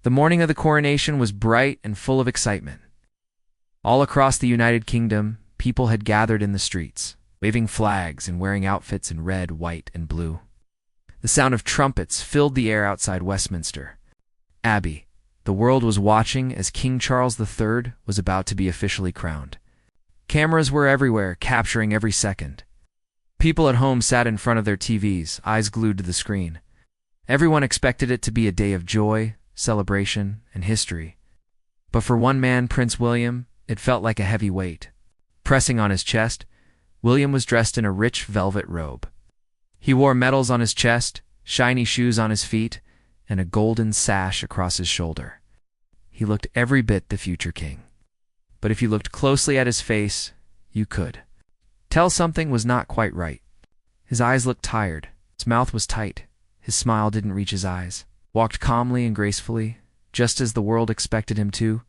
The morning of the coronation was bright and full of excitement. All across the United Kingdom, people had gathered in the streets, waving flags and wearing outfits in red, white, and blue. The sound of trumpets filled the air outside Westminster Abbey. The world was watching as King Charles III was about to be officially crowned. Cameras were everywhere, capturing every second. People at home sat in front of their TVs, eyes glued to the screen. Everyone expected it to be a day of joy, celebration, and history. But for one man, Prince William, it felt like a heavy weight. Pressing on his chest, William was dressed in a rich velvet robe. He wore medals on his chest, shiny shoes on his feet, and a golden sash across his shoulder. He looked every bit the future king. But if you looked closely at his face, you could tell something was not quite right. His eyes looked tired. His mouth was tight. His smile didn't reach his eyes. Walked calmly and gracefully, just as the world expected him to,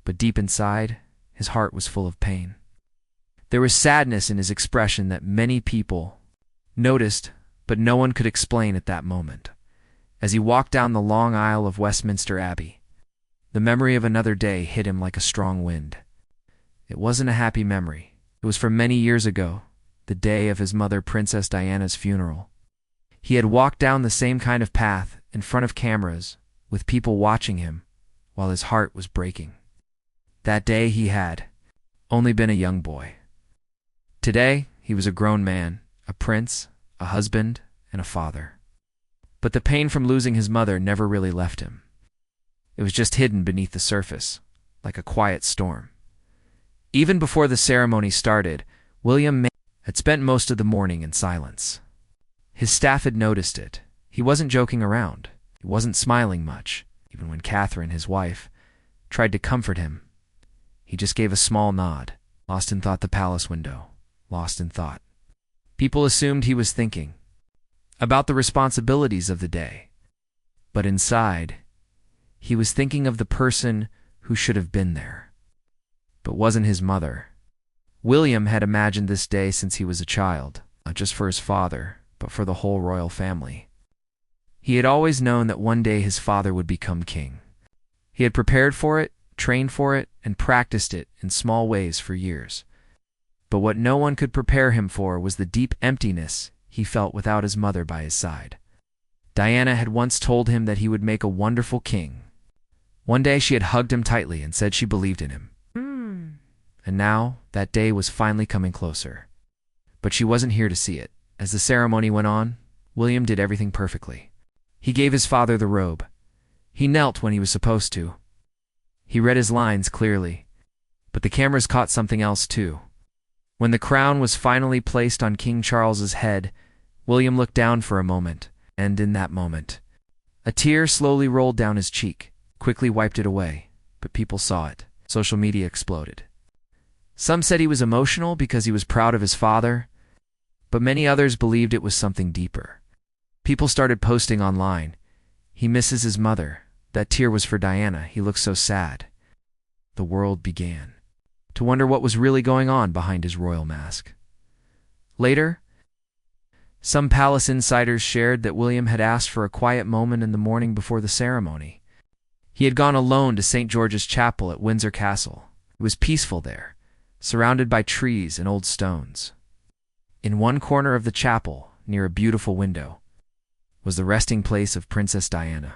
but deep inside, his heart was full of pain. There was sadness in his expression that many people noticed, but no one could explain at that moment. As he walked down the long aisle of Westminster Abbey, the memory of another day hit him like a strong wind. It wasn't a happy memory. It was from many years ago, the day of his mother Princess Diana's funeral. He had walked down the same kind of path in front of cameras, with people watching him, while his heart was breaking. That day he had only been a young boy. Today he was a grown man, a prince, a husband, and a father. But the pain from losing his mother never really left him. It was just hidden beneath the surface, like a quiet storm. Even before the ceremony started, William had spent most of the morning in silence. His staff had noticed it. He wasn't joking around. He wasn't smiling much, even when Catherine, his wife, tried to comfort him. He just gave a small nod, lost in thought the palace window, lost in thought. People assumed he was thinking about the responsibilities of the day. But inside, he was thinking of the person who should have been there, but wasn't his mother. William had imagined this day since he was a child, not just for his father, but for the whole royal family. He had always known that one day his father would become king. He had prepared for it, trained for it, and practiced it in small ways for years. But what no one could prepare him for was the deep emptiness he felt without his mother by his side. Diana had once told him that he would make a wonderful king. One day she had hugged him tightly and said she believed in him. And now, that day was finally coming closer. But she wasn't here to see it. As the ceremony went on, William did everything perfectly. He gave his father the robe. He knelt when he was supposed to. He read his lines clearly. But the cameras caught something else too. When the crown was finally placed on King Charles's head, William looked down for a moment, and in that moment, a tear slowly rolled down his cheek, quickly wiped it away, but people saw it. Social media exploded. Some said he was emotional because he was proud of his father, but many others believed it was something deeper. People started posting online, "He misses his mother. That tear was for Diana. He looks so sad." The world began to wonder what was really going on behind his royal mask. Later, some palace insiders shared that William had asked for a quiet moment in the morning before the ceremony. He had gone alone to St. George's Chapel at Windsor Castle. It was peaceful there, surrounded by trees and old stones. In one corner of the chapel, near a beautiful window, was the resting place of Princess Diana.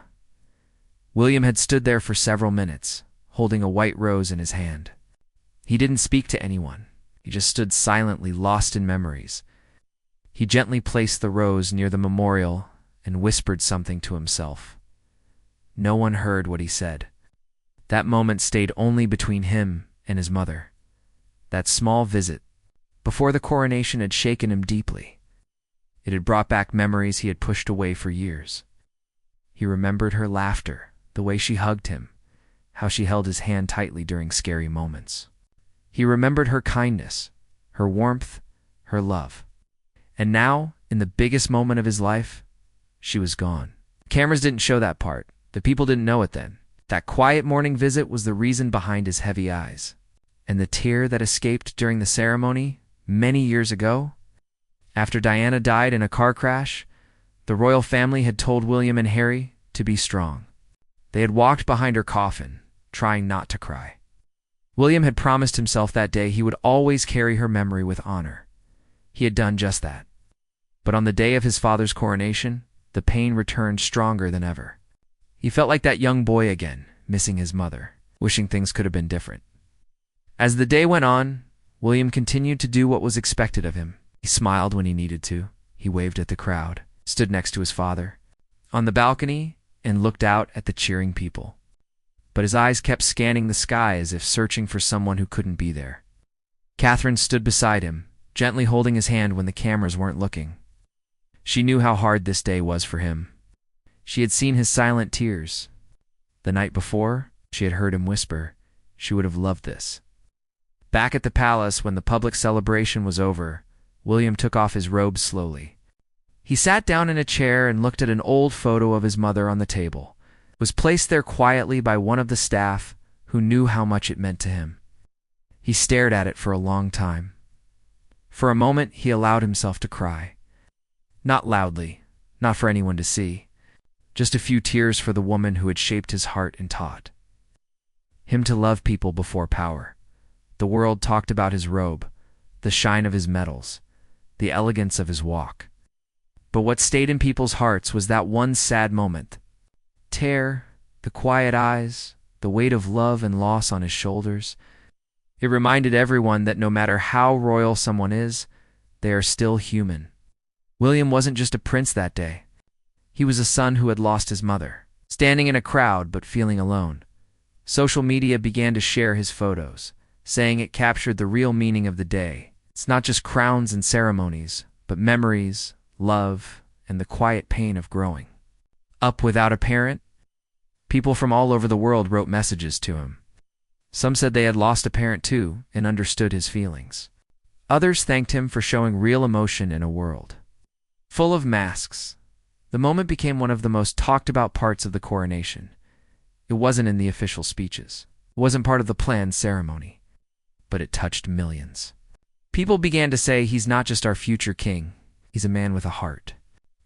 William had stood there for several minutes, holding a white rose in his hand. He didn't speak to anyone. He just stood silently, lost in memories. He gently placed the rose near the memorial and whispered something to himself. No one heard what he said. That moment stayed only between him and his mother. That small visit before the coronation had shaken him deeply. It had brought back memories he had pushed away for years. He remembered her laughter, the way she hugged him, how she held his hand tightly during scary moments. He remembered her kindness, her warmth, her love. And now, in the biggest moment of his life, she was gone. Cameras didn't show that part. The people didn't know it then. That quiet morning visit was the reason behind his heavy eyes. And the tear that escaped during the ceremony, many years ago, after Diana died in a car crash, the royal family had told William and Harry to be strong. They had walked behind her coffin, trying not to cry. William had promised himself that day he would always carry her memory with honor. He had done just that. But on the day of his father's coronation, the pain returned stronger than ever. He felt like that young boy again, missing his mother, wishing things could have been different. As the day went on, William continued to do what was expected of him. He smiled when he needed to. He waved at the crowd, stood next to his father on the balcony, and looked out at the cheering people. But his eyes kept scanning the sky as if searching for someone who couldn't be there. Catherine stood beside him, gently holding his hand when the cameras weren't looking. She knew how hard this day was for him. She had seen his silent tears. The night before, she had heard him whisper, she would have loved this. Back at the palace, when the public celebration was over, William took off his robe slowly. He sat down in a chair and looked at an old photo of his mother on the table. It was placed there quietly by one of the staff who knew how much it meant to him. He stared at it for a long time. For a moment, he allowed himself to cry. Not loudly, not for anyone to see. Just a few tears for the woman who had shaped his heart and taught him to love people before power. The world talked about his robe, the shine of his medals, the elegance of his walk. But what stayed in people's hearts was that one sad moment. Tear, the quiet eyes, the weight of love and loss on his shoulders. It reminded everyone that no matter how royal someone is, they are still human. William wasn't just a prince that day. He was a son who had lost his mother, standing in a crowd but feeling alone. Social media began to share his photos, saying it captured the real meaning of the day. It's not just crowns and ceremonies, but memories, love, and the quiet pain of growing up without a parent. People from all over the world wrote messages to him. Some said they had lost a parent too and understood his feelings. Others thanked him for showing real emotion in a world full of masks. The moment became one of the most talked about parts of the coronation. It wasn't in the official speeches. It wasn't part of the planned ceremony. But it touched millions. People began to say he's not just our future king, he's a man with a heart.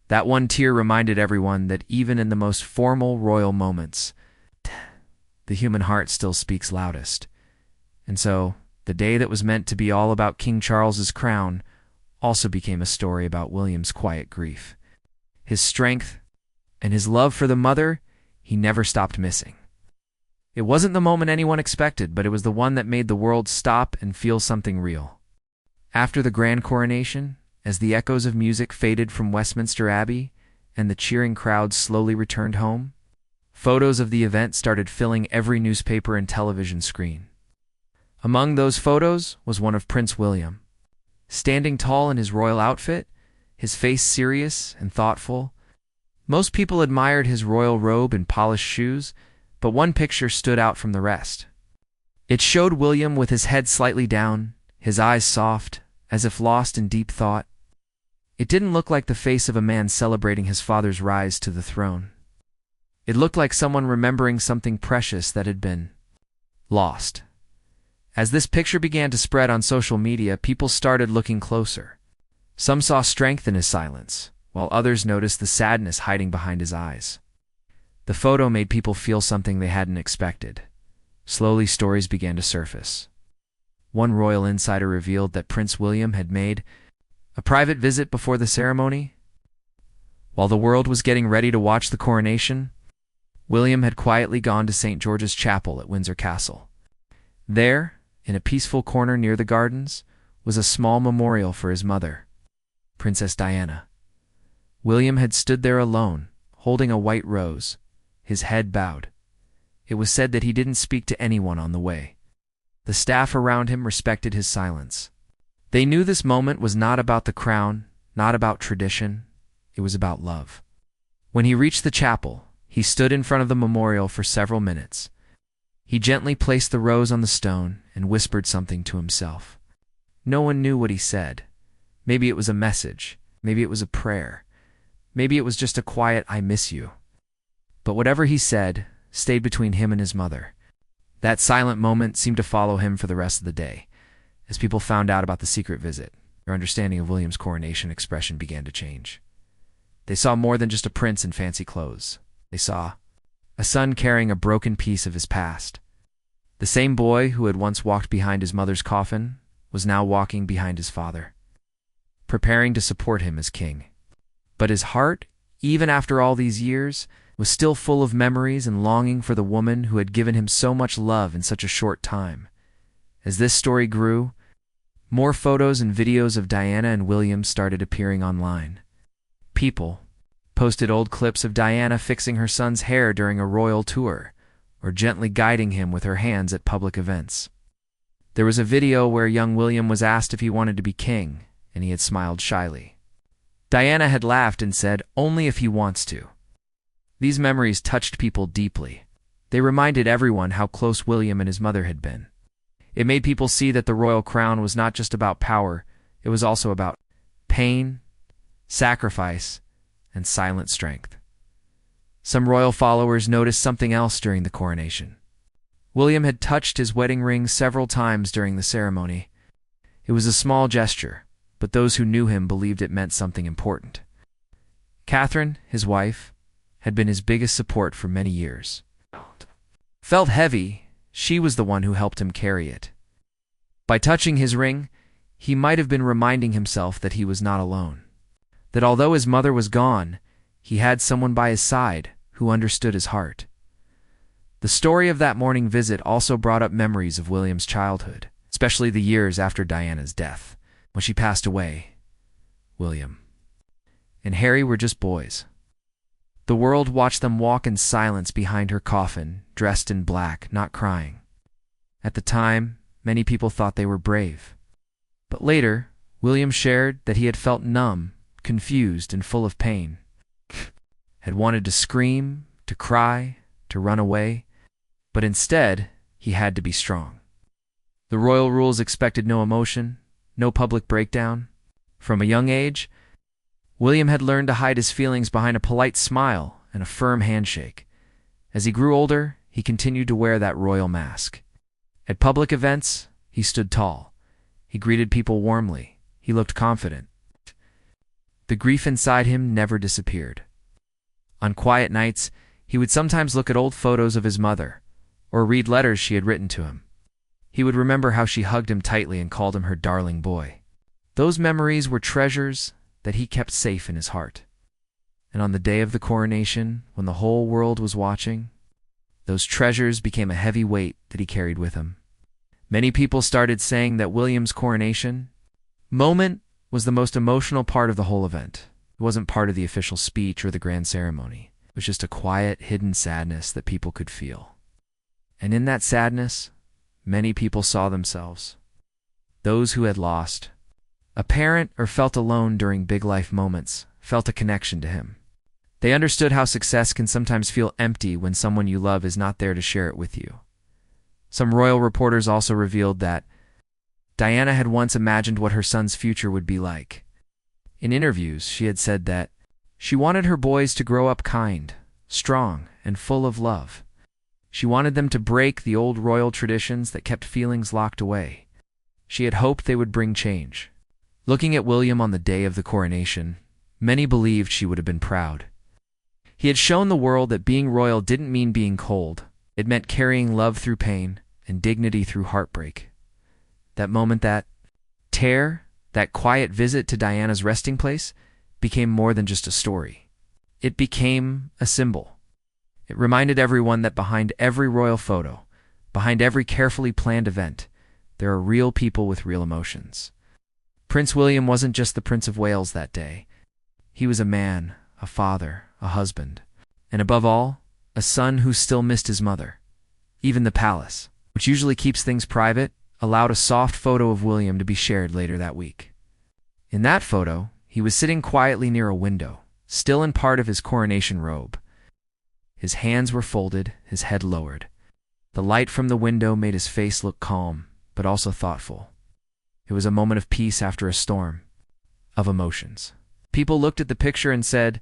That one tear reminded everyone that even in the most formal royal moments, the human heart still speaks loudest. And so, the day that was meant to be all about King Charles's crown also became a story about William's quiet grief. His strength and his love for the mother he never stopped missing. It wasn't the moment anyone expected, but it was the one that made the world stop and feel something real. After the grand coronation, as the echoes of music faded from Westminster Abbey and the cheering crowds slowly returned home, photos of the event started filling every newspaper and television screen. Among those photos was one of Prince William. Standing tall in his royal outfit, his face serious and thoughtful. Most people admired his royal robe and polished shoes, but one picture stood out from the rest. It showed William with his head slightly down, his eyes soft, as if lost in deep thought. It didn't look like the face of a man celebrating his father's rise to the throne. It looked like someone remembering something precious that had been lost. As this picture began to spread on social media, people started looking closer. Some saw strength in his silence, while others noticed the sadness hiding behind his eyes. The photo made people feel something they hadn't expected. Slowly, stories began to surface. One royal insider revealed that Prince William had made a private visit before the ceremony. While the world was getting ready to watch the coronation, William had quietly gone to St. George's Chapel at Windsor Castle. There, in a peaceful corner near the gardens, was a small memorial for his mother, Princess Diana. William had stood there alone, holding a white rose, his head bowed. It was said that he didn't speak to anyone on the way. The staff around him respected his silence. They knew this moment was not about the crown, not about tradition. It was about love. When he reached the chapel, he stood in front of the memorial for several minutes. He gently placed the rose on the stone and whispered something to himself. No one knew what he said. Maybe it was a message. Maybe it was a prayer. Maybe it was just a quiet, "I miss you." But whatever he said stayed between him and his mother. That silent moment seemed to follow him for the rest of the day. As people found out about the secret visit, their understanding of William's coronation expression began to change. They saw more than just a prince in fancy clothes. They saw a son carrying a broken piece of his past. The same boy who had once walked behind his mother's coffin was now walking behind his father, preparing to support him as king. But his heart, even after all these years, was still full of memories and longing for the woman who had given him so much love in such a short time. As this story grew, more photos and videos of Diana and William started appearing online. People posted old clips of Diana fixing her son's hair during a royal tour, or gently guiding him with her hands at public events. There was a video where young William was asked if he wanted to be king, and he had smiled shyly. Diana had laughed and said, "Only if he wants to." These memories touched people deeply. They reminded everyone how close William and his mother had been. It made people see that the royal crown was not just about power, it was also about pain, sacrifice, and silent strength. Some royal followers noticed something else during the coronation. William had touched his wedding ring several times during the ceremony. It was a small gesture, but those who knew him believed it meant something important. Catherine, his wife, had been his biggest support for many years. Felt heavy, she was the one who helped him carry it. By touching his ring, he might have been reminding himself that he was not alone. That although his mother was gone, he had someone by his side who understood his heart. The story of that morning visit also brought up memories of William's childhood, especially the years after Diana's death. When she passed away, William and Harry were just boys. The world watched them walk in silence behind her coffin, dressed in black, not crying. At the time, many people thought they were brave. But later, William shared that he had felt numb, confused, and full of pain. Had wanted to scream, to cry, to run away, but instead, he had to be strong. The royal rules expected no emotion, no public breakdown. From a young age, William had learned to hide his feelings behind a polite smile and a firm handshake. As he grew older, he continued to wear that royal mask. At public events, he stood tall. He greeted people warmly. He looked confident. The grief inside him never disappeared. On quiet nights, he would sometimes look at old photos of his mother, or read letters she had written to him. He would remember how she hugged him tightly and called him her darling boy. Those memories were treasures that he kept safe in his heart. And on the day of the coronation, when the whole world was watching, those treasures became a heavy weight that he carried with him. Many people started saying that William's coronation moment was the most emotional part of the whole event. It wasn't part of the official speech or the grand ceremony. It was just a quiet, hidden sadness that people could feel. And in that sadness, many people saw themselves. Those who had lost a parent or felt alone during big life moments felt a connection to him. They understood how success can sometimes feel empty when someone you love is not there to share it with you. Some royal reporters also revealed that Diana had once imagined what her son's future would be like. In interviews, she had said that she wanted her boys to grow up kind, strong, and full of love. She wanted them to break the old royal traditions that kept feelings locked away. She had hoped they would bring change. Looking at William on the day of the coronation, many believed she would have been proud. He had shown the world that being royal didn't mean being cold. It meant carrying love through pain and dignity through heartbreak. That moment, that quiet visit to Diana's resting place, became more than just a story. It became a symbol. It reminded everyone that behind every royal photo, behind every carefully planned event, there are real people with real emotions. Prince William wasn't just the Prince of Wales that day. He was a man, a father, a husband, and above all, a son who still missed his mother. Even the palace, which usually keeps things private, allowed a soft photo of William to be shared later that week. In that photo, he was sitting quietly near a window, still in part of his coronation robe. His hands were folded, his head lowered. The light from the window made his face look calm, but also thoughtful. It was a moment of peace after a storm of emotions. People looked at the picture and said,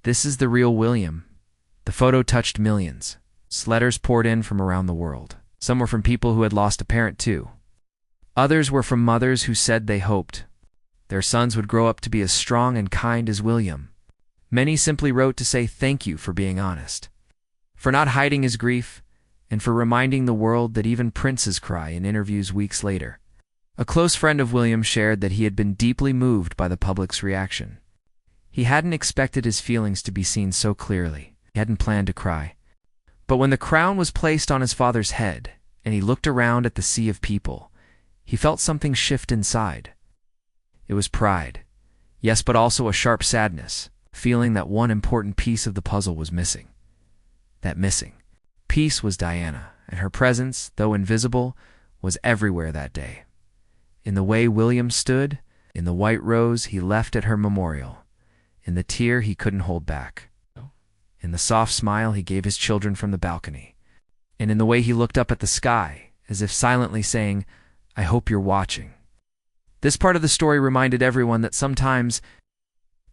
"This is the real William." The photo touched millions. Letters poured in from around the world. Some were from people who had lost a parent too. Others were from mothers who said they hoped their sons would grow up to be as strong and kind as William. Many simply wrote to say thank you for being honest, for not hiding his grief, and for reminding the world that even princes cry in interviews weeks later. A close friend of William shared that he had been deeply moved by the public's reaction. He hadn't expected his feelings to be seen so clearly. He hadn't planned to cry. But when the crown was placed on his father's head, and he looked around at the sea of people, he felt something shift inside. It was pride. Yes, but also a sharp sadness, feeling that one important piece of the puzzle was missing. That missing piece was Diana, and her presence, though invisible, was everywhere that day. In the way William stood, in the white rose he left at her memorial, in the tear he couldn't hold back, in the soft smile he gave his children from the balcony, and in the way he looked up at the sky, as if silently saying, "I hope you're watching." This part of the story reminded everyone that sometimes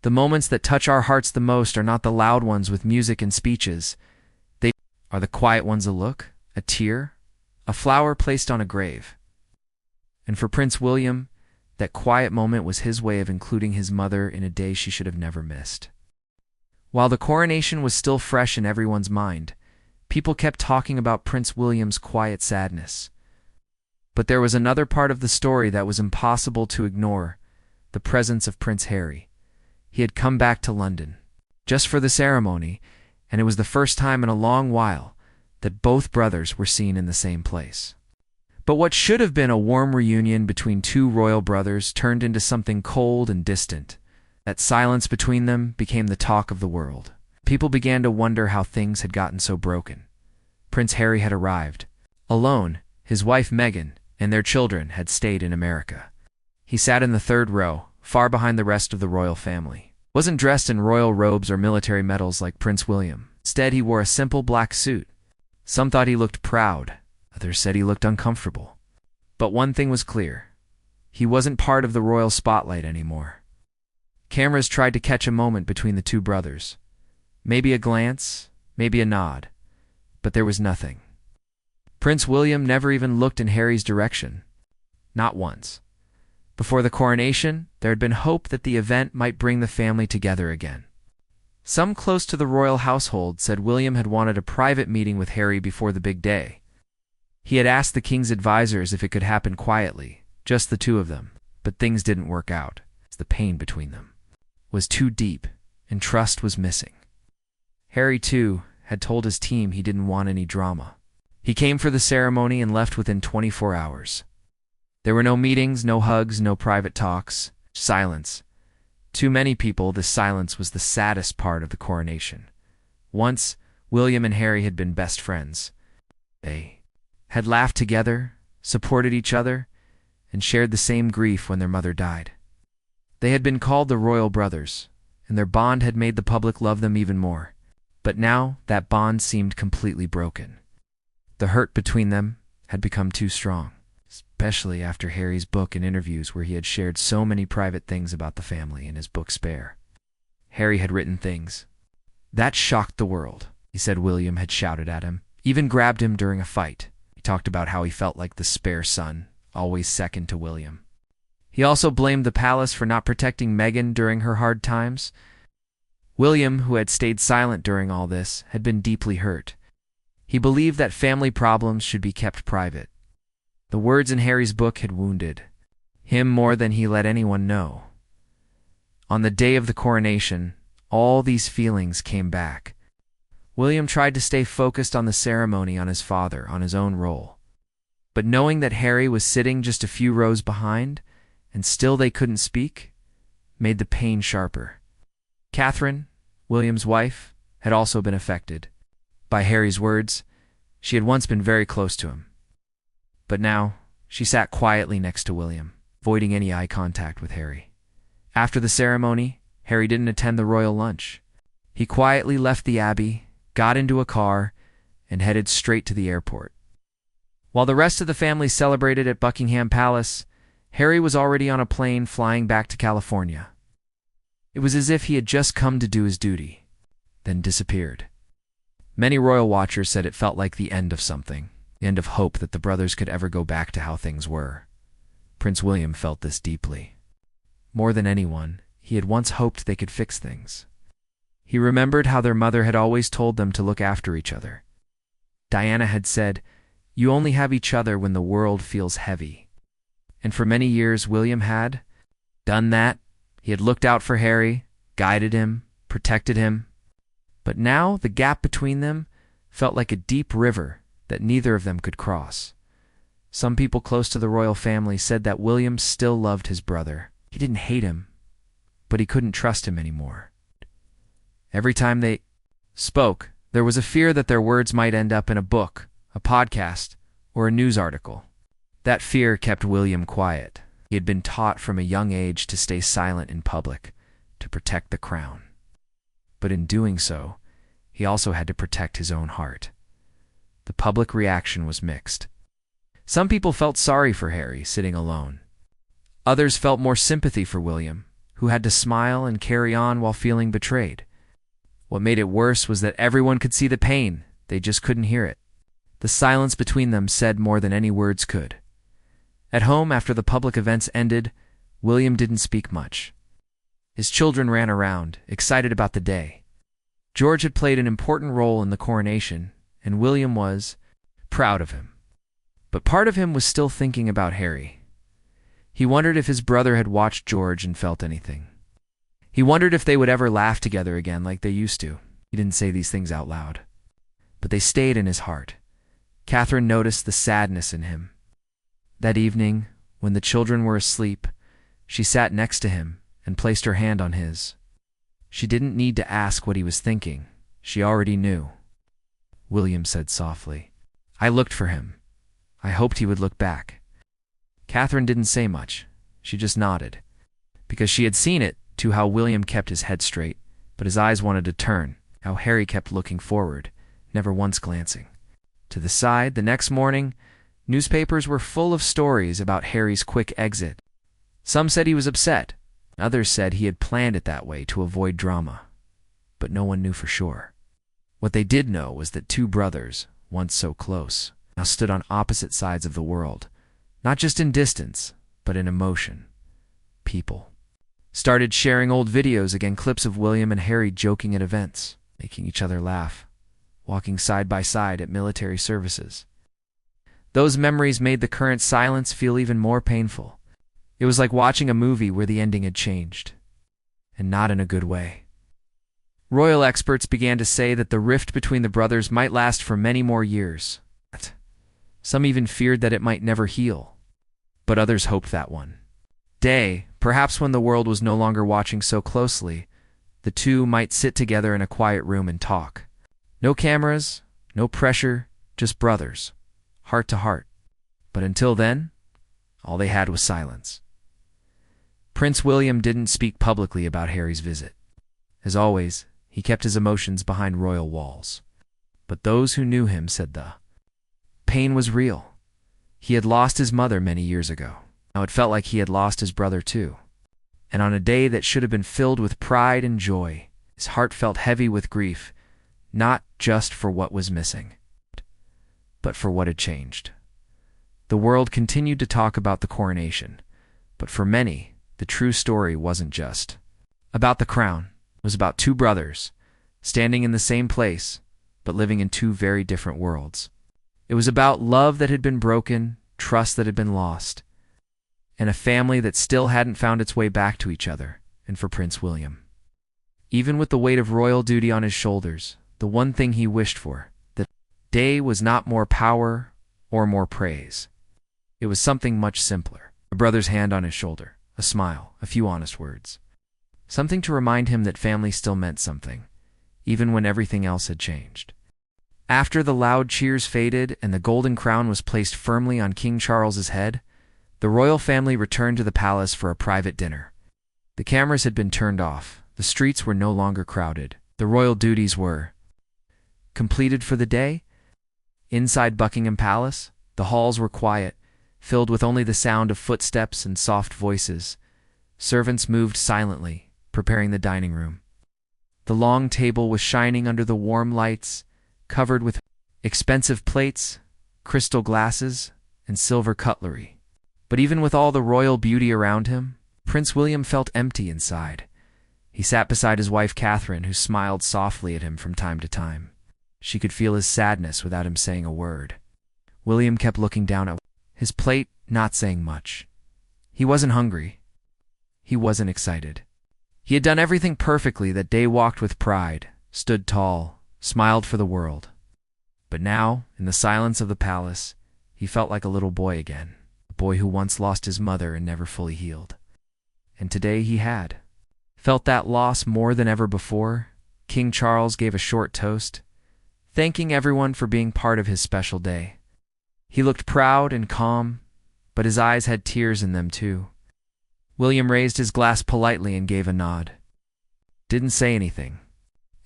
the moments that touch our hearts the most are not the loud ones with music and speeches. They are the quiet ones: a look, a tear, a flower placed on a grave. And for Prince William, that quiet moment was his way of including his mother in a day she should have never missed. While the coronation was still fresh in everyone's mind, people kept talking about Prince William's quiet sadness. But there was another part of the story that was impossible to ignore: the presence of Prince Harry. He had come back to London, just for the ceremony, and it was the first time in a long while that both brothers were seen in the same place. But what should have been a warm reunion between two royal brothers turned into something cold and distant. That silence between them became the talk of the world. People began to wonder how things had gotten so broken. Prince Harry had arrived. Alone, his wife Meghan and their children had stayed in America. He sat in the third row, far behind the rest of the royal family. He wasn't dressed in royal robes or military medals like Prince William. Instead, he wore a simple black suit. Some thought he looked proud. Others said he looked uncomfortable. But one thing was clear: he wasn't part of the royal spotlight anymore. Cameras tried to catch a moment between the two brothers. Maybe a glance, maybe a nod. But there was nothing. Prince William never even looked in Harry's direction. Not once. Before the coronation, there had been hope that the event might bring the family together again. Some close to the royal household said William had wanted a private meeting with Harry before the big day. He had asked the king's advisors if it could happen quietly, just the two of them, but things didn't work out. The pain between them was too deep, and trust was missing. Harry, too, had told his team he didn't want any drama. He came for the ceremony and left within 24 hours. There were no meetings, no hugs, no private talks. Silence. To many people, this silence was the saddest part of the coronation. Once, William and Harry had been best friends. They had laughed together, supported each other, and shared the same grief when their mother died. They had been called the royal brothers, and their bond had made the public love them even more. But now that bond seemed completely broken. The hurt between them had become too strong, especially after Harry's book and interviews where he had shared so many private things about the family in his book Spare. Harry had written things that shocked the world. He said William had shouted at him, even grabbed him during a fight. He talked about how he felt like the spare son, always second to William. He also blamed the palace for not protecting Meghan during her hard times. William, who had stayed silent during all this, had been deeply hurt. He believed that family problems should be kept private. The words in Harry's book had wounded him more than he let anyone know. On the day of the coronation, all these feelings came back. William tried to stay focused on the ceremony, on his father, on his own role. But knowing that Harry was sitting just a few rows behind, and still they couldn't speak, made the pain sharper. Catherine, William's wife, had also been affected by Harry's words. She had once been very close to him. But now, she sat quietly next to William, avoiding any eye contact with Harry. After the ceremony, Harry didn't attend the royal lunch. He quietly left the Abbey, got into a car, and headed straight to the airport. While the rest of the family celebrated at Buckingham Palace, Harry was already on a plane flying back to California. It was as if he had just come to do his duty, then disappeared. Many royal watchers said it felt like the end of something, the end of hope that the brothers could ever go back to how things were. Prince William felt this deeply. More than anyone, he had once hoped they could fix things. He remembered how their mother had always told them to look after each other. Diana had said, "You only have each other when the world feels heavy." And for many years, William had done that. He had looked out for Harry, guided him, protected him. But now the gap between them felt like a deep river that neither of them could cross. Some people close to the royal family said that William still loved his brother. He didn't hate him, but he couldn't trust him anymore. Every time they spoke, there was a fear that their words might end up in a book, a podcast, or a news article. That fear kept William quiet. He had been taught from a young age to stay silent in public, to protect the crown. But in doing so, he also had to protect his own heart. The public reaction was mixed. Some people felt sorry for Harry, sitting alone. Others felt more sympathy for William, who had to smile and carry on while feeling betrayed. What made it worse was that everyone could see the pain, they just couldn't hear it. The silence between them said more than any words could. At home, after the public events ended, William didn't speak much. His children ran around, excited about the day. George had played an important role in the coronation, and William was proud of him. But part of him was still thinking about Harry. He wondered if his brother had watched George and felt anything. He wondered if they would ever laugh together again like they used to. He didn't say these things out loud, but they stayed in his heart. Catherine noticed the sadness in him. That evening, when the children were asleep, she sat next to him and placed her hand on his. She didn't need to ask what he was thinking. She already knew. William said softly, "I looked for him. I hoped he would look back." Catherine didn't say much. She just nodded, because she had seen it, too, how William kept his head straight, but his eyes wanted to turn, how Harry kept looking forward, never once glancing. To the side, the next morning, newspapers were full of stories about Harry's quick exit. Some said he was upset. Others said he had planned it that way to avoid drama. But no one knew for sure. What they did know was that two brothers, once so close, now stood on opposite sides of the world, not just in distance, but in emotion. People started sharing old videos, again clips of William and Harry joking at events, making each other laugh, walking side by side at military services. Those memories made the current silence feel even more painful. It was like watching a movie where the ending had changed, and not in a good way. Royal experts began to say that the rift between the brothers might last for many more years. Some even feared that it might never heal, but others hoped that one day, perhaps when the world was no longer watching so closely, the two might sit together in a quiet room and talk. No cameras, no pressure, just brothers, heart to heart. But until then, all they had was silence. Prince William didn't speak publicly about Harry's visit. As always, he kept his emotions behind royal walls. But those who knew him said the pain was real. He had lost his mother many years ago. Now it felt like he had lost his brother too. And on a day that should have been filled with pride and joy, his heart felt heavy with grief, not just for what was missing, but for what had changed. The world continued to talk about the coronation, but for many, the true story wasn't just about the crown. It was about two brothers, standing in the same place, but living in two very different worlds. It was about love that had been broken, trust that had been lost, and a family that still hadn't found its way back to each other. And for Prince William, even with the weight of royal duty on his shoulders, the one thing he wished for that day was not more power or more praise. It was something much simpler. A brother's hand on his shoulder, a smile, a few honest words. Something to remind him that family still meant something, even when everything else had changed. After the loud cheers faded and the golden crown was placed firmly on King Charles's head, the royal family returned to the palace for a private dinner. The cameras had been turned off. The streets were no longer crowded. The royal duties were completed for the day. Inside Buckingham Palace, the halls were quiet, filled with only the sound of footsteps and soft voices. Servants moved silently, preparing the dining room. The long table was shining under the warm lights, covered with expensive plates, crystal glasses, and silver cutlery. But even with all the royal beauty around him, Prince William felt empty inside. He sat beside his wife Catherine, who smiled softly at him from time to time. She could feel his sadness without him saying a word. William kept looking down at his plate, not saying much. He wasn't hungry. He wasn't excited. He had done everything perfectly that day, walked with pride, stood tall, smiled for the world. But now, in the silence of the palace, he felt like a little boy again, a boy who once lost his mother and never fully healed. And today he had felt that loss more than ever before. King Charles gave a short toast, thanking everyone for being part of his special day. He looked proud and calm, but his eyes had tears in them too. William raised his glass politely and gave a nod. Didn't say anything.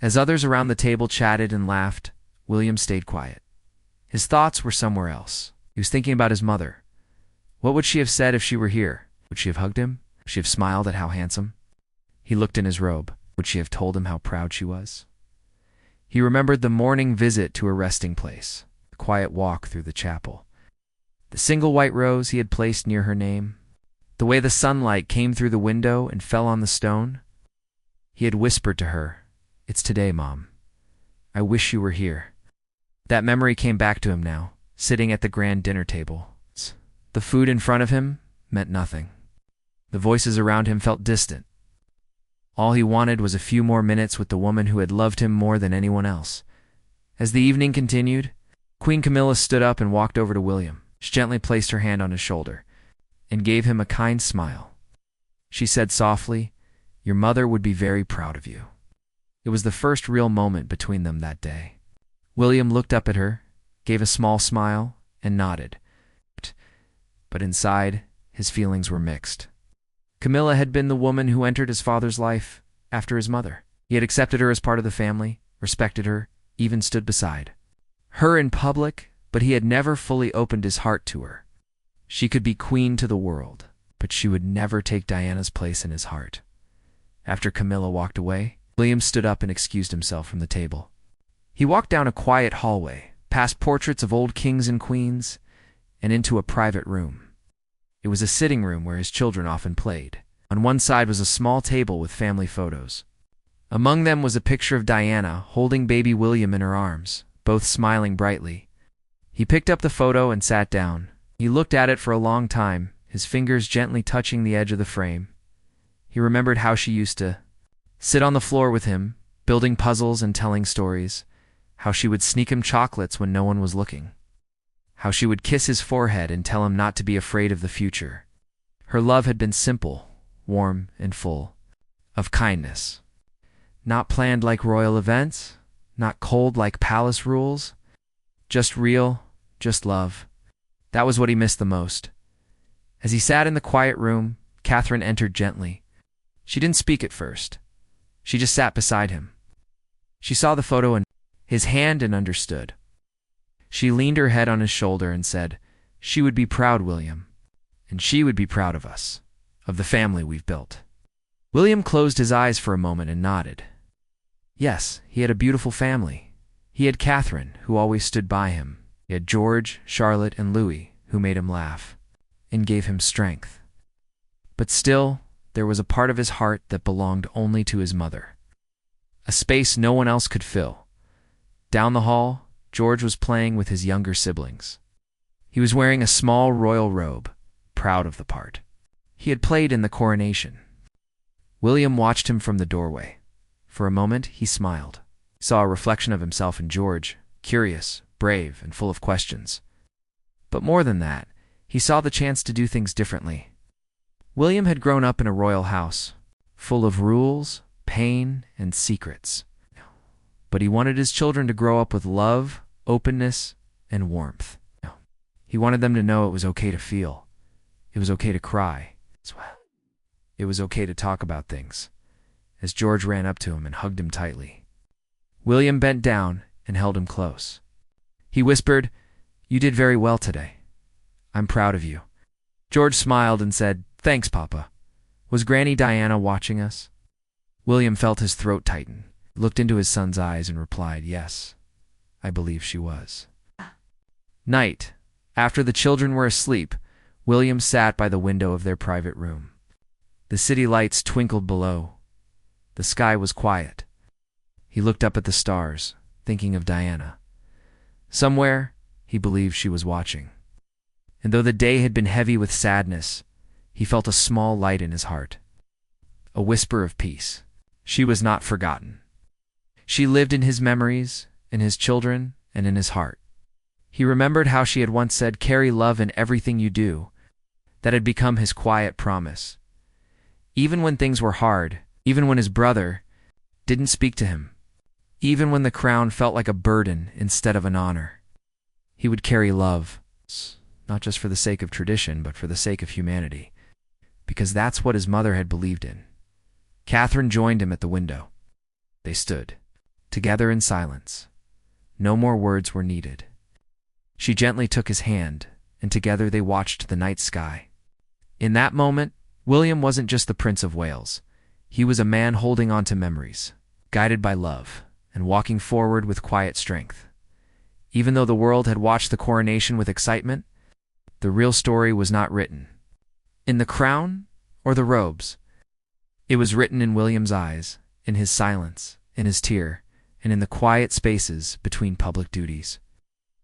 As others around the table chatted and laughed, William stayed quiet. His thoughts were somewhere else. He was thinking about his mother. What would she have said if she were here? Would she have hugged him? Would she have smiled at how handsome? He looked in his robe. Would she have told him how proud she was? He remembered the morning visit to her resting place, the quiet walk through the chapel, the single white rose he had placed near her name, the way the sunlight came through the window and fell on the stone. He had whispered to her, "It's today, Mom. I wish you were here." That memory came back to him now, sitting at the grand dinner table. The food in front of him meant nothing. The voices around him felt distant. All he wanted was a few more minutes with the woman who had loved him more than anyone else. As the evening continued, Queen Camilla stood up and walked over to William. She gently placed her hand on his shoulder and gave him a kind smile. She said softly, "Your mother would be very proud of you." It was the first real moment between them that day. William looked up at her, gave a small smile, and nodded. But inside, his feelings were mixed. Camilla had been the woman who entered his father's life after his mother. He had accepted her as part of the family, respected her, even stood beside her in public, but he had never fully opened his heart to her. She could be queen to the world, but she would never take Diana's place in his heart. After Camilla walked away, William stood up and excused himself from the table. He walked down a quiet hallway, past portraits of old kings and queens, and into a private room. It was a sitting room where his children often played. On one side was a small table with family photos. Among them was a picture of Diana holding baby William in her arms, both smiling brightly. He picked up the photo and sat down. He looked at it for a long time, his fingers gently touching the edge of the frame. He remembered how she used to sit on the floor with him, building puzzles and telling stories, how she would sneak him chocolates when no one was looking, how she would kiss his forehead and tell him not to be afraid of the future. Her love had been simple, warm, and full of kindness. Not planned like royal events, not cold like palace rules, just real, just love. That was what he missed the most. As he sat in the quiet room, Catherine entered gently. She didn't speak at first. She just sat beside him. She saw the photo in his hand and understood. She leaned her head on his shoulder and said, "She would be proud, William, and she would be proud of us, of the family we've built." William closed his eyes for a moment and nodded. Yes, he had a beautiful family. He had Catherine, who always stood by him. He had George, Charlotte, and Louis, who made him laugh and gave him strength. But still, there was a part of his heart that belonged only to his mother, a space no one else could fill. Down the hall, George was playing with his younger siblings. He was wearing a small royal robe, proud of the part. He had played in the Coronation. William watched him from the doorway. For a moment, he smiled. He saw a reflection of himself in George, curious, brave, and full of questions. But more than that, he saw the chance to do things differently. William had grown up in a royal house, full of rules, pain, and secrets. But he wanted his children to grow up with love, openness, and warmth. He wanted them to know it was okay to feel. It was okay to cry. It was okay to talk about things. As George ran up to him and hugged him tightly, William bent down and held him close. He whispered, "You did very well today. I'm proud of you." George smiled and said, "Thanks, Papa." Was Granny Diana watching us? William felt his throat tighten, looked into his son's eyes and replied, "Yes, I believe she was." Night. After the children were asleep, William sat by the window of their private room. The city lights twinkled below. The sky was quiet. He looked up at the stars. thinking of Diana. Somewhere, he believed she was watching. And though the day had been heavy with sadness, he felt a small light in his heart. A whisper of peace. She was not forgotten. She lived in his memories, in his children, and in his heart. He remembered how she had once said, "Carry love in everything you do." That had become his quiet promise. Even when things were hard, even when his brother didn't speak to him, even when the crown felt like a burden instead of an honor, he would carry love, not just for the sake of tradition, but for the sake of humanity, because that's what his mother had believed in. Catherine joined him at the window. They stood, together in silence. No more words were needed. She gently took his hand, and together they watched the night sky. In that moment, William wasn't just the Prince of Wales. He was a man holding on to memories, guided by love, and walking forward with quiet strength. Even though the world had watched the coronation with excitement, the real story was not written in the crown or the robes. It was written in William's eyes, in his silence, in his tear, and in the quiet spaces between public duties.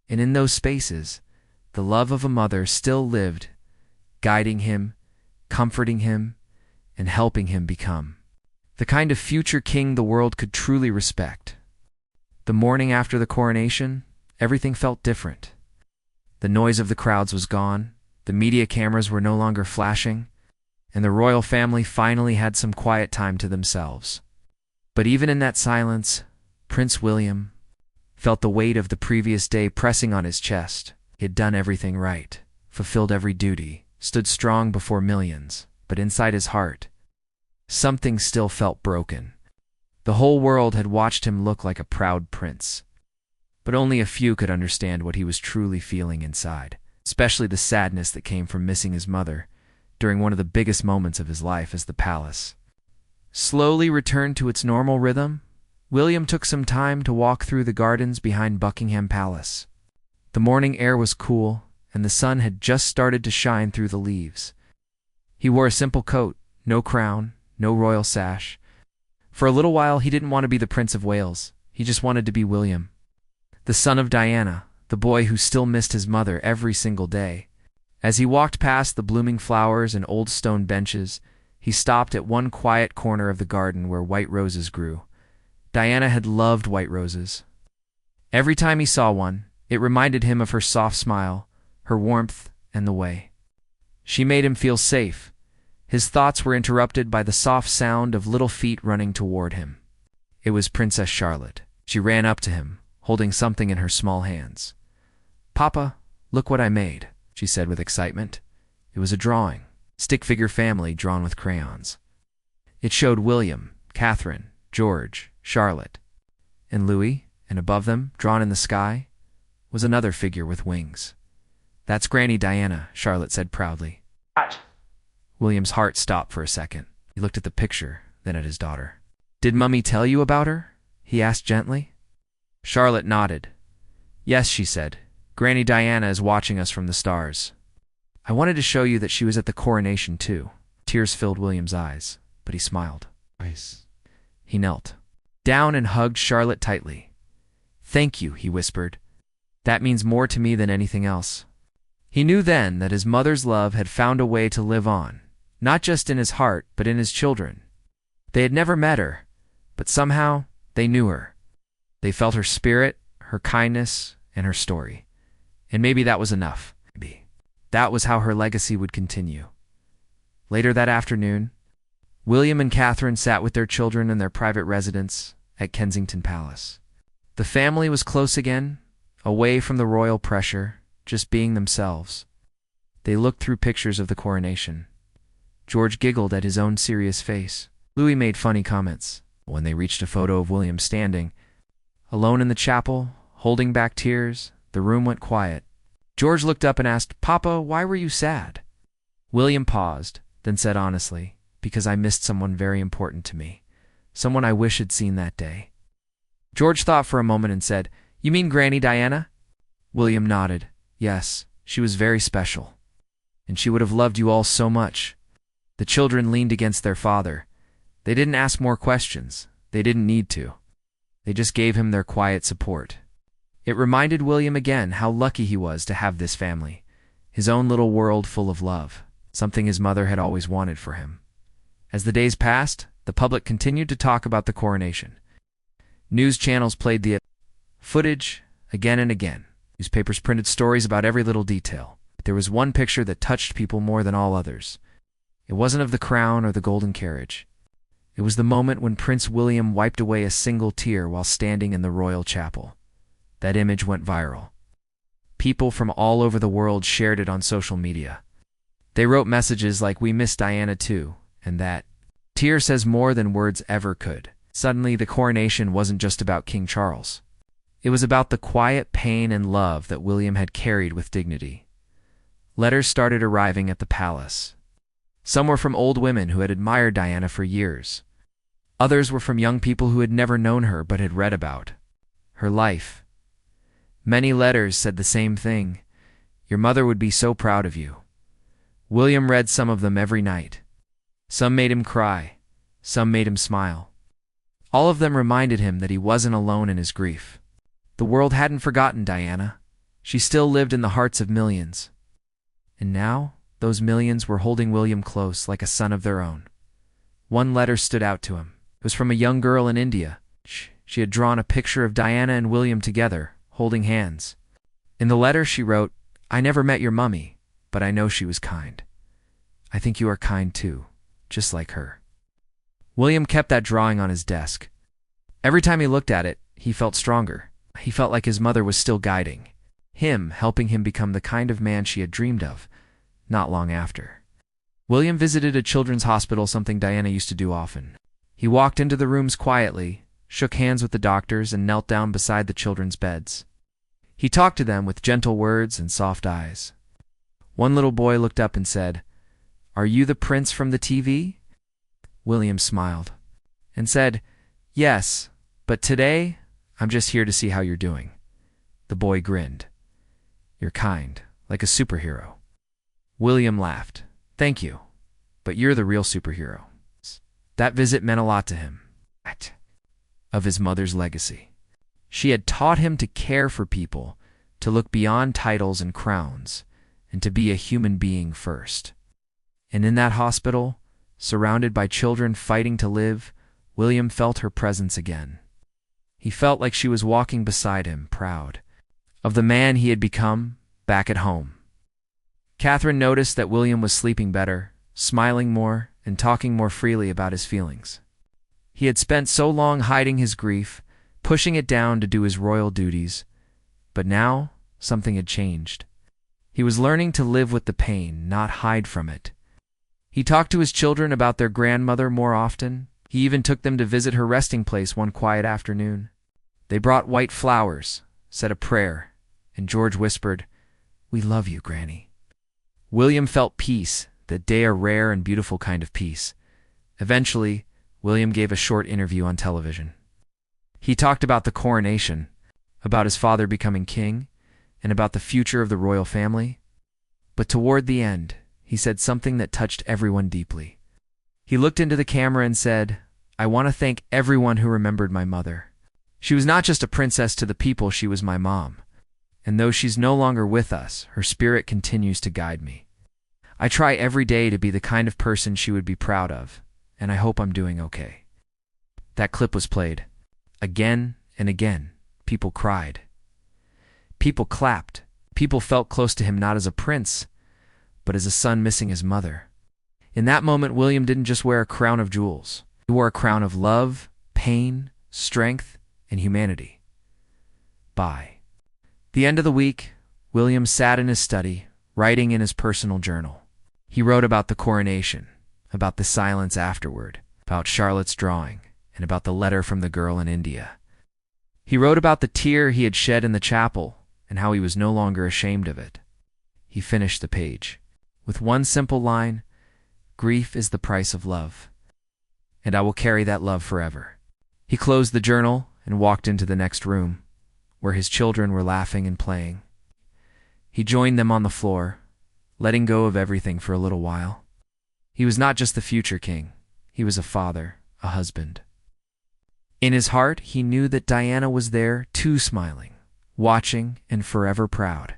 And in those spaces, the love of a mother still lived, guiding him, comforting him, and helping him become the kind of future king the world could truly respect. The morning after the coronation, everything felt different. The noise of the crowds was gone, the media cameras were no longer flashing, and the royal family finally had some quiet time to themselves. But even in that silence, Prince William felt the weight of the previous day pressing on his chest. He had done everything right, fulfilled every duty, stood strong before millions, but inside his heart, something still felt broken. The whole world had watched him look like a proud prince, but only a few could understand what he was truly feeling inside, especially the sadness that came from missing his mother during one of the biggest moments of his life as the palace slowly returned to its normal rhythm. William took some time to walk through the gardens behind Buckingham Palace. The morning air was cool, and the sun had just started to shine through the leaves. He wore a simple coat, no crown, no royal sash. For a little while he didn't want to be the Prince of Wales. He just wanted to be William, the son of Diana, the boy who still missed his mother every single day. As he walked past the blooming flowers and old stone benches, he stopped at one quiet corner of the garden where white roses grew. Diana had loved white roses. Every time he saw one, it reminded him of her soft smile, her warmth, and the way she made him feel safe. His thoughts were interrupted by the soft sound of little feet running toward him. It was Princess Charlotte. She ran up to him, holding something in her small hands. "Papa, look what I made," she said with excitement. It was a drawing, stick figure family drawn with crayons. It showed William, Catherine, George, Charlotte, and Louis, and above them, drawn in the sky, was another figure with wings. "That's Granny Diana," Charlotte said proudly. What? William's heart stopped for a second. He looked at the picture, then at his daughter. "Did Mummy tell you about her?" he asked gently. Charlotte nodded. "Yes," she said. "Granny Diana is watching us from the stars. I wanted to show you that she was at the coronation too." Tears filled William's eyes, but he smiled. Nice. He knelt down and hugged Charlotte tightly. "Thank you," he whispered. "That means more to me than anything else." He knew then that his mother's love had found a way to live on, not just in his heart, but in his children. They had never met her, but somehow they knew her. They felt her spirit, her kindness, and her story. And maybe that was enough. Maybe that was how her legacy would continue. Later that afternoon, William and Catherine sat with their children in their private residence at Kensington Palace. The family was close again, away from the royal pressure, just being themselves. They looked through pictures of the coronation. George giggled at his own serious face. Louis made funny comments. When they reached a photo of William standing alone in the chapel, holding back tears, the room went quiet. George looked up and asked, "Papa, why were you sad?" William paused, then said honestly, "Because I missed someone very important to me, someone I wish had seen that day." George thought for a moment and said, "You mean Granny Diana?" William nodded. "Yes, she was very special. And she would have loved you all so much." The children leaned against their father. They didn't ask more questions. They didn't need to. They just gave him their quiet support. It reminded William again how lucky he was to have this family, his own little world full of love, something his mother had always wanted for him. As the days passed, the public continued to talk about the coronation. News channels played the footage again and again. Newspapers printed stories about every little detail. There was one picture that touched people more than all others. It wasn't of the crown or the golden carriage. It was the moment when Prince William wiped away a single tear while standing in the royal chapel. That image went viral. People from all over the world shared it on social media. They wrote messages like, "We miss Diana too," and that tear says more than words ever could. Suddenly, the coronation wasn't just about King Charles. It was about the quiet pain and love that William had carried with dignity. Letters started arriving at the palace. Some were from old women who had admired Diana for years. Others were from young people who had never known her but had read about her life. Many letters said the same thing: "Your mother would be so proud of you." William read some of them every night. Some made him cry, some made him smile. All of them reminded him that he wasn't alone in his grief. The world hadn't forgotten Diana. She still lived in the hearts of millions. And now, those millions were holding William close like a son of their own. One letter stood out to him. It was from a young girl in India. She had drawn a picture of Diana and William together, holding hands. In the letter she wrote, "I never met your mummy, but I know she was kind. I think you are kind too, just like her." William kept that drawing on his desk. Every time he looked at it, he felt stronger. He felt like his mother was still guiding him, helping him become the kind of man she had dreamed of, not long after. William visited a children's hospital, something Diana used to do often. He walked into the rooms quietly, shook hands with the doctors, and knelt down beside the children's beds. He talked to them with gentle words and soft eyes. One little boy looked up and said, "Are you the prince from the TV?" William smiled and said, "Yes, but today I'm just here to see how you're doing." The boy grinned. "You're kind, like a superhero." William laughed. "Thank you, but you're the real superhero." That visit meant a lot to him. Of his mother's legacy. She had taught him to care for people, to look beyond titles and crowns, and to be a human being first. And in that hospital, surrounded by children fighting to live, William felt her presence again. He felt like she was walking beside him, proud of the man he had become back at home. Catherine noticed that William was sleeping better, smiling more, and talking more freely about his feelings. He had spent so long hiding his grief, pushing it down to do his royal duties, but now something had changed. He was learning to live with the pain, not hide from it. He talked to his children about their grandmother more often. He even took them to visit her resting place one quiet afternoon. They brought white flowers, said a prayer, and George whispered, "We love you, Granny." William felt peace, that day a rare and beautiful kind of peace. Eventually, William gave a short interview on television. He talked about the coronation, about his father becoming king, and about the future of the royal family. But toward the end, he said something that touched everyone deeply. He looked into the camera and said, "I want to thank everyone who remembered my mother. She was not just a princess to the people, she was my mom. And though she's no longer with us, her spirit continues to guide me. I try every day to be the kind of person she would be proud of, and I hope I'm doing okay." That clip was played. Again and again, people cried. People clapped. People felt close to him not as a prince, but as a son missing his mother. In that moment, William didn't just wear a crown of jewels. He wore a crown of love, pain, strength, and humanity. By the end of the week, William sat in his study, writing in his personal journal. He wrote about the coronation, about the silence afterward, about Charlotte's drawing, and about the letter from the girl in India. He wrote about the tear he had shed in the chapel and how he was no longer ashamed of it. He finished the page with one simple line, "Grief is the price of love, and I will carry that love forever." He closed the journal and walked into the next room, where his children were laughing and playing. He joined them on the floor, letting go of everything for a little while. He was not just the future king. He was a father, a husband, In his heart, he knew that Diana was there, too, smiling, watching, and forever proud.